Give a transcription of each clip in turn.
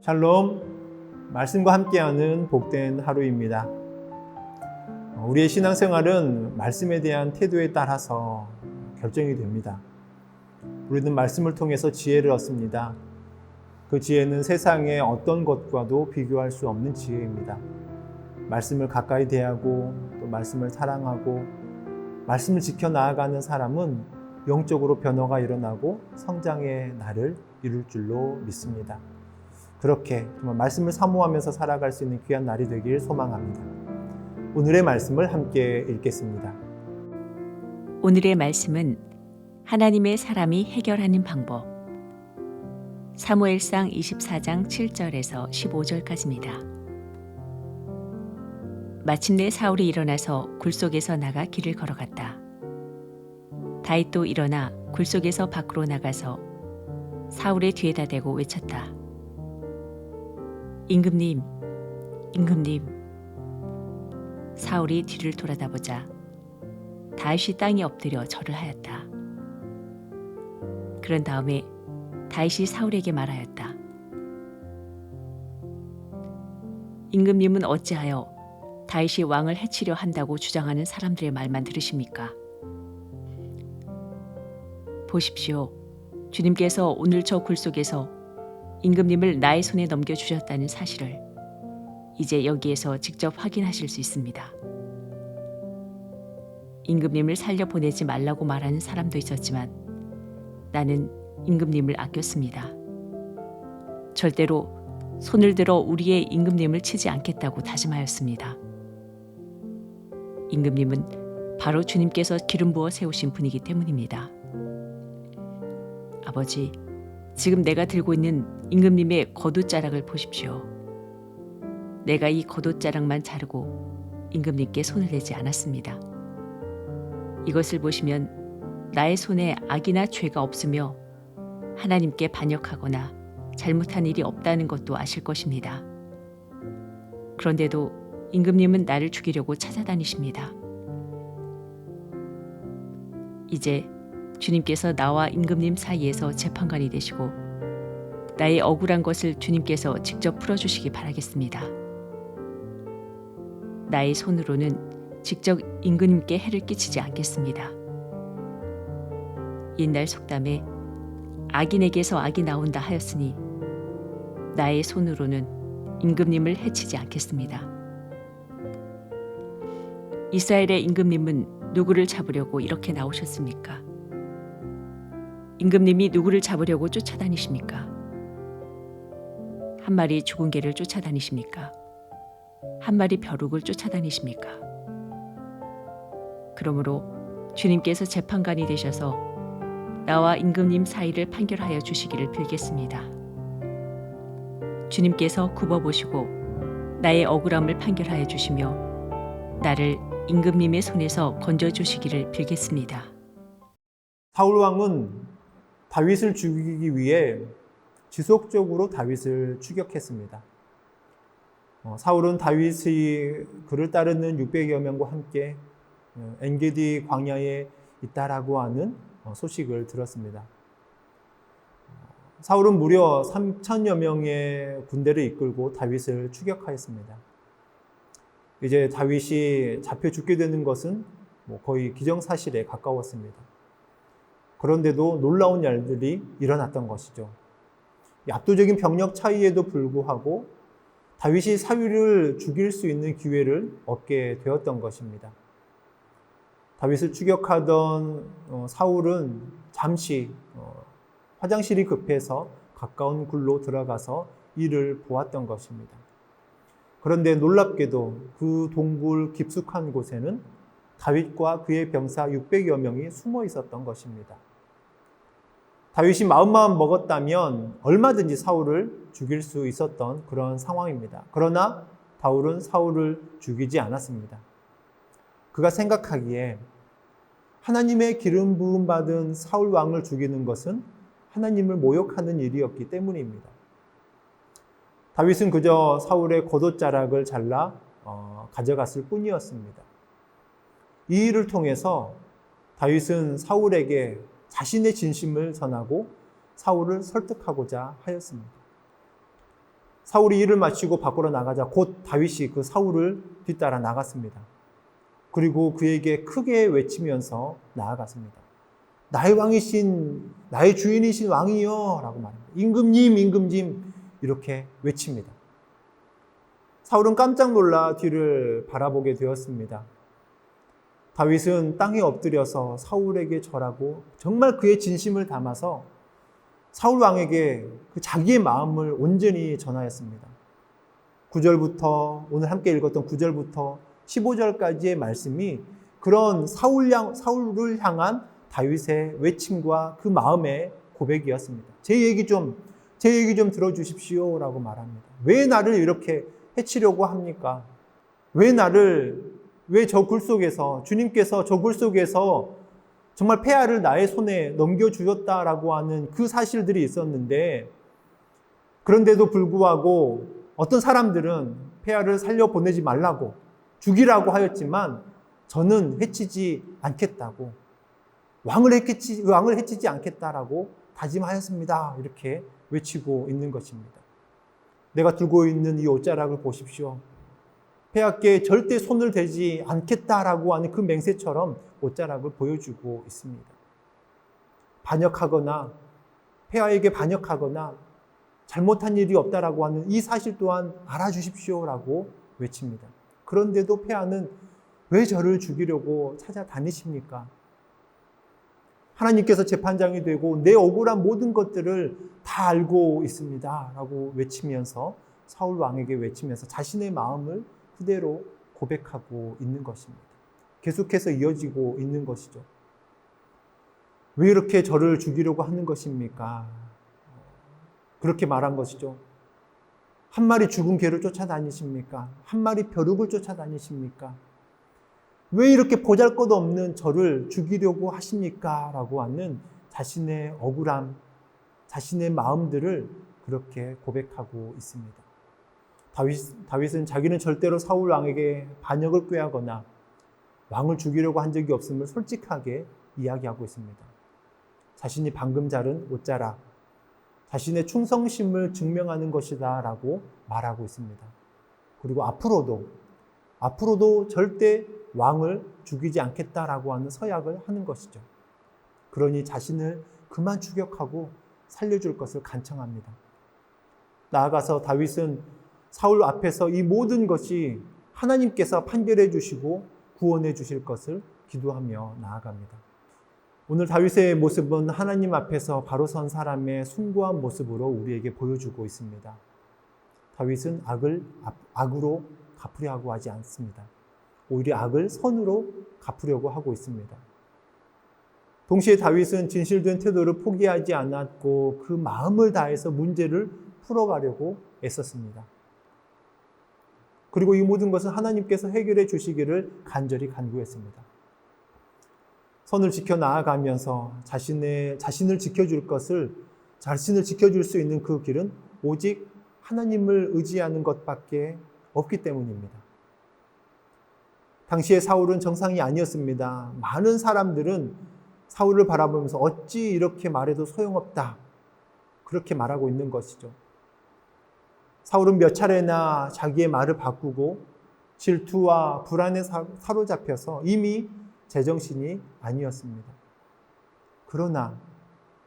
샬롬, 말씀과 함께하는 복된 하루입니다. 우리의 신앙생활은 말씀에 대한 태도에 따라서 결정이 됩니다. 우리는 말씀을 통해서 지혜를 얻습니다. 그 지혜는 세상의 어떤 것과도 비교할 수 없는 지혜입니다. 말씀을 가까이 대하고 또 말씀을 사랑하고 말씀을 지켜 나아가는 사람은 영적으로 변화가 일어나고 성장의 날을 이룰 줄로 믿습니다. 그렇게 정말 말씀을 사모하면서 살아갈 수 있는 귀한 날이 되길 소망합니다. 오늘의 말씀을 함께 읽겠습니다. 오늘의 말씀은 하나님의 사람이 해결하는 방법. 사무엘상 24장 7절에서 15절까지입니다. 마침내 사울이 일어나서 굴속에서 나가 길을 걸어갔다. 다윗도 일어나 굴속에서 밖으로 나가서 사울의 뒤에다 대고 외쳤다. 임금님, 임금님. 사울이 뒤를 돌아다보자 다윗이 땅에 엎드려 절을 하였다. 그런 다음에 다윗이 사울에게 말하였다. 임금님은 어찌하여 다윗이 왕을 해치려 한다고 주장하는 사람들의 말만 들으십니까? 보십시오. 주님께서 오늘 저 굴속에서 임금님을 나의 손에 넘겨주셨다는 사실을 이제 여기에서 직접 확인하실 수 있습니다. 임금님을 살려보내지 말라고 말하는 사람도 있었지만 나는 임금님을 아꼈습니다. 절대로 손을 들어 우리의 임금님을 치지 않겠다고 다짐하였습니다. 임금님은 바로 주님께서 기름 부어 세우신 분이기 때문입니다. 아버지, 지금 내가 들고 있는 임금님의 겉옷자락을 보십시오. 내가 이 겉옷자락만 자르고 임금님께 손을 대지 않았습니다. 이것을 보시면 나의 손에 악이나 죄가 없으며 하나님께 반역하거나 잘못한 일이 없다는 것도 아실 것입니다. 그런데도 임금님은 나를 죽이려고 찾아다니십니다. 이제 주님께서 나와 임금님 사이에서 재판관이 되시고 나의 억울한 것을 주님께서 직접 풀어주시기 바라겠습니다. 나의 손으로는 직접 임금님께 해를 끼치지 않겠습니다. 옛날 속담에 악인에게서 악이 나온다 하였으니 나의 손으로는 임금님을 해치지 않겠습니다. 이스라엘의 임금님은 누구를 잡으려고 이렇게 나오셨습니까? 임금님이 누구를 잡으려고 쫓아다니십니까? 한 마리 죽은 개를 쫓아다니십니까? 한 마리 벼룩을 쫓아다니십니까? 그러므로 주님께서 재판관이 되셔서 나와 임금님 사이를 판결하여 주시기를 빌겠습니다. 주님께서 굽어보시고 나의 억울함을 판결하여 주시며 나를 임금님의 손에서 건져주시기를 빌겠습니다. 사울 왕은 다윗을 죽이기 위해 지속적으로 다윗을 추격했습니다. 사울은 다윗이 그를 따르는 600여 명과 함께 엔게디 광야에 있다라고 하는 소식을 들었습니다. 사울은 무려 3,000여 명의 군대를 이끌고 다윗을 추격하였습니다. 이제 다윗이 잡혀 죽게 되는 것은 거의 기정사실에 가까웠습니다. 그런데도 놀라운 일들이 일어났던 것이죠. 압도적인 병력 차이에도 불구하고 다윗이 사울을 죽일 수 있는 기회를 얻게 되었던 것입니다. 다윗을 추격하던 사울은 잠시 화장실이 급해서 가까운 굴로 들어가서 이를 보았던 것입니다. 그런데 놀랍게도 그 동굴 깊숙한 곳에는 다윗과 그의 병사 600여 명이 숨어 있었던 것입니다. 다윗이 마음만 먹었다면 얼마든지 사울을 죽일 수 있었던 그런 상황입니다. 그러나 다윗은 사울을 죽이지 않았습니다. 그가 생각하기에 하나님의 기름 부음 받은 사울 왕을 죽이는 것은 하나님을 모욕하는 일이었기 때문입니다. 다윗은 그저 사울의 겉옷자락을 잘라 가져갔을 뿐이었습니다. 이 일을 통해서 다윗은 사울에게 자신의 진심을 전하고 사울을 설득하고자 하였습니다. 사울이 일을 마치고 밖으로 나가자 곧 다윗이 그 사울을 뒤따라 나갔습니다. 그리고 그에게 크게 외치면서 나아갔습니다. 나의 왕이신, 나의 주인이신 왕이여 라고 말합니다. 임금님, 임금님 이렇게 외칩니다. 사울은 깜짝 놀라 뒤를 바라보게 되었습니다. 다윗은 땅에 엎드려서 사울에게 절하고 정말 그의 진심을 담아서 사울 왕에게 그 자기의 마음을 온전히 전하였습니다. 9절부터 오늘 함께 읽었던 9절부터 15절까지의 말씀이 그런 사울을 향한 다윗의 외침과 그 마음의 고백이었습니다. 제 얘기 좀 들어주십시오 라고 말합니다. 왜 나를 이렇게 해치려고 합니까? 왜 저 굴 속에서, 주님께서 저 굴 속에서 정말 폐하를 나의 손에 넘겨주셨다라고 하는 그 사실들이 있었는데, 그런데도 불구하고 어떤 사람들은 폐하를 살려보내지 말라고, 죽이라고 하였지만 저는 해치지 않겠다고, 왕을 해치지 않겠다라고 다짐하였습니다. 이렇게 외치고 있는 것입니다. 내가 들고 있는 이 옷자락을 보십시오. 폐하께 절대 손을 대지 않겠다라고 하는 그 맹세처럼 옷자락을 보여주고 있습니다. 반역하거나 폐하에게 반역하거나 잘못한 일이 없다라고 하는 이 사실 또한 알아주십시오라고 외칩니다. 그런데도 폐하는 왜 저를 죽이려고 찾아다니십니까? 하나님께서 재판장이 되고 내 억울한 모든 것들을 다 알고 있습니다 라고 외치면서 사울 왕에게 외치면서 자신의 마음을 그대로 고백하고 있는 것입니다. 계속해서 이어지고 있는 것이죠. 왜 이렇게 저를 죽이려고 하는 것입니까? 그렇게 말한 것이죠. 한 마리 죽은 개를 쫓아다니십니까? 한 마리 벼룩을 쫓아다니십니까? 왜 이렇게 보잘것없는 저를 죽이려고 하십니까? 라고 하는 자신의 억울함, 자신의 마음들을 그렇게 고백하고 있습니다. 다윗은 자기는 절대로 사울 왕에게 반역을 꾀하거나 왕을 죽이려고 한 적이 없음을 솔직하게 이야기하고 있습니다. 자신이 방금 자른 옷자락, 자신의 충성심을 증명하는 것이다 라고 말하고 있습니다. 그리고 앞으로도 절대 왕을 죽이지 않겠다라고 하는 서약을 하는 것이죠. 그러니 자신을 그만 추격하고 살려줄 것을 간청합니다. 나아가서 다윗은 사울 앞에서 이 모든 것이 하나님께서 판결해 주시고 구원해 주실 것을 기도하며 나아갑니다. 오늘 다윗의 모습은 하나님 앞에서 바로 선 사람의 숭고한 모습으로 우리에게 보여주고 있습니다. 다윗은 악을 악으로 갚으려 하고 하지 않습니다. 오히려 악을 선으로 갚으려고 하고 있습니다. 동시에 다윗은 진실된 태도를 포기하지 않았고 그 마음을 다해서 문제를 풀어가려고 애썼습니다. 그리고 이 모든 것은 하나님께서 해결해 주시기를 간절히 간구했습니다. 선을 지켜 나아가면서 자신을 지켜줄 수 있는 그 길은 오직 하나님을 의지하는 것밖에 없기 때문입니다. 당시에 사울은 정상이 아니었습니다. 많은 사람들은 사울을 바라보면서 어찌 이렇게 말해도 소용없다. 그렇게 말하고 있는 것이죠. 사울은 몇 차례나 자기의 말을 바꾸고 질투와 불안에 사로잡혀서 이미 제정신이 아니었습니다. 그러나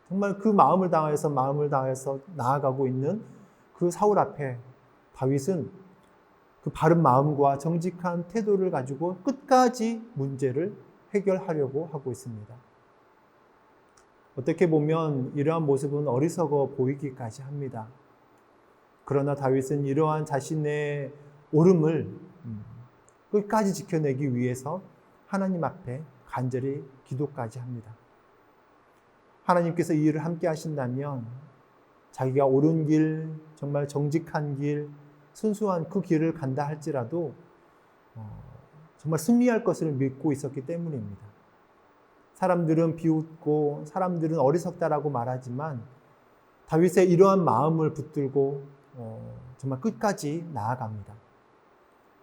정말 그 마음을 다해서 나아가고 있는 그 사울 앞에 다윗은 그 바른 마음과 정직한 태도를 가지고 끝까지 문제를 해결하려고 하고 있습니다. 어떻게 보면 이러한 모습은 어리석어 보이기까지 합니다. 그러나 다윗은 이러한 자신의 옳음을 끝까지 지켜내기 위해서 하나님 앞에 간절히 기도까지 합니다. 하나님께서 이 일을 함께 하신다면 자기가 옳은 길, 정말 정직한 길, 순수한 그 길을 간다 할지라도 정말 승리할 것을 믿고 있었기 때문입니다. 사람들은 비웃고 사람들은 어리석다라고 말하지만 다윗의 이러한 마음을 붙들고 정말 끝까지 나아갑니다.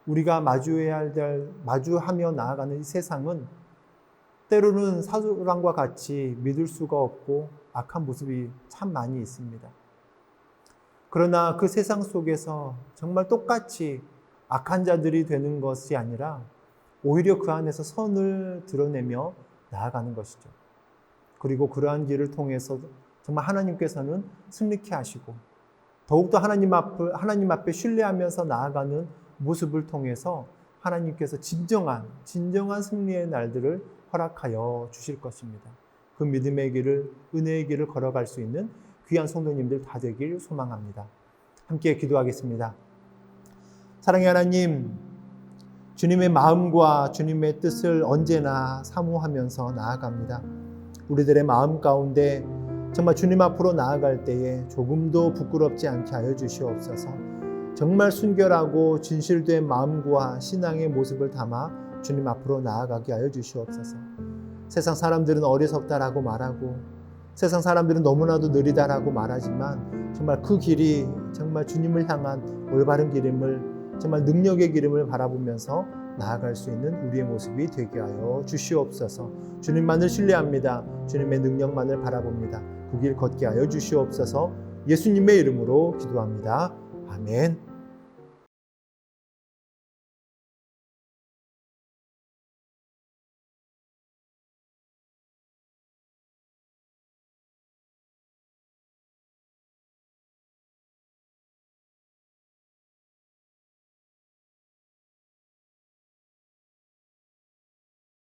우리가 마주하며 나아가는 이 세상은 때로는 사울왕과 같이 믿을 수가 없고 악한 모습이 참 많이 있습니다. 그러나 그 세상 속에서 정말 똑같이 악한 자들이 되는 것이 아니라 오히려 그 안에서 선을 드러내며 나아가는 것이죠. 그리고 그러한 길을 통해서 정말 하나님께서는 승리케 하시고 더욱더 하나님 앞에 신뢰하면서 나아가는 모습을 통해서 하나님께서 진정한 승리의 날들을 허락하여 주실 것입니다. 그 믿음의 길을, 은혜의 길을 걸어갈 수 있는 귀한 성도님들 다 되길 소망합니다. 함께 기도하겠습니다. 사랑의 하나님, 주님의 마음과 주님의 뜻을 언제나 사모하면서 나아갑니다. 우리들의 마음 가운데 정말 주님 앞으로 나아갈 때에 조금도 부끄럽지 않게 하여 주시옵소서. 정말 순결하고 진실된 마음과 신앙의 모습을 담아 주님 앞으로 나아가게 하여 주시옵소서. 세상 사람들은 어리석다라고 말하고 세상 사람들은 너무나도 느리다라고 말하지만 정말 그 길이 정말 주님을 향한 올바른 길임을 정말 능력의 기름을 바라보면서 나아갈 수 있는 우리의 모습이 되게 하여 주시옵소서. 주님만을 신뢰합니다. 주님의 능력만을 바라봅니다. 그 길 걷게 하여 주시옵소서. 예수님의 이름으로 기도합니다. 아멘.